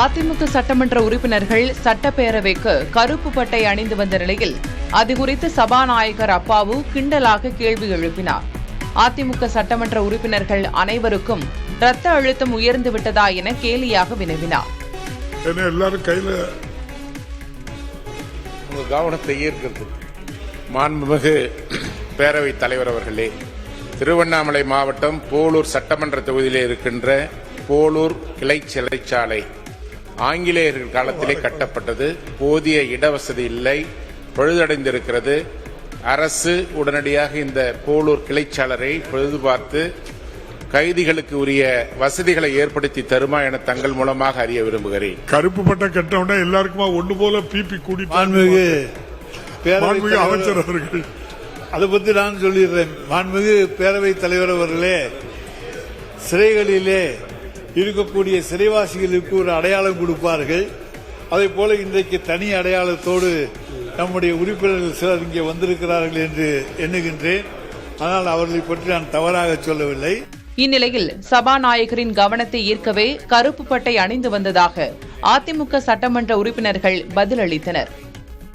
அதிமுக சட்டமன்ற உறுப்பினர்கள் சட்டப்பேரவைக்கு கருப்பு பட்டை அணிந்து வந்த நிலையில் அது குறித்து சபாநாயகர் அப்பாவு கிண்டலாக கேள்வி எழுப்பினார். அதிமுக சட்டமன்ற உறுப்பினர்கள் அனைவருக்கும் ரத்த அழுத்தம் உயர்ந்து விட்டதா என கேலியாக வினவினார். எல்லாரும் கையில உங்க கவனத்தை ஈர்க்கிறது. மாண்புமிகு பேரவைத் தலைவர் அவர்களே, திருவண்ணாமலை மாவட்டம் போலூர் சட்டமன்ற தொகுதியிலே இருக்கின்ற போலூர் கிளை சிறைச்சாலை ஆங்கிலேயர்கள் காலத்திலே கட்டப்பட்டது. போதிய இடவசதி இல்லை, பழுதடைந்திருக்கிறது. அரசு உடனடியாக இந்த போலூர் கிளைச்சாளரை பழுது பார்த்து கைதிகளுக்கு உரிய வசதிகளை ஏற்படுத்தி தருமா என தங்கள் மூலமாக அறிய விரும்புகிறேன். கருப்பு பட்டை கட்டவுடனே எல்லாருக்குமா ஒன்று போல பிபி கூடி அமைச்சர் அவர்கள் அதை பற்றி நான் சொல்லிடுறேன். மாண்புமிகு பேரவைத் தலைவர் அவர்களே, சிறைகளிலே இருக்கக்கூடிய சிறைவாசிகளுக்கு ஒரு அடையாளம் கொடுப்பார்கள். அதே போல இன்றைக்கு தனி அடையாளத்தோடு நம்முடைய உறுப்பினர்கள் சிலர் இங்கே வந்திருக்கிறார்கள் என்று எண்ணுகின்றேன். ஆனால் அவர்களை பற்றி நான் தவறாக சொல்லவில்லை. இந்நிலையில் சபாநாயகரின் கவனத்தை ஈர்க்கவே கருப்பு பட்டை அணிந்து வந்ததாக அதிமுக சட்டமன்ற உறுப்பினர்கள் பதிலளித்தனர்.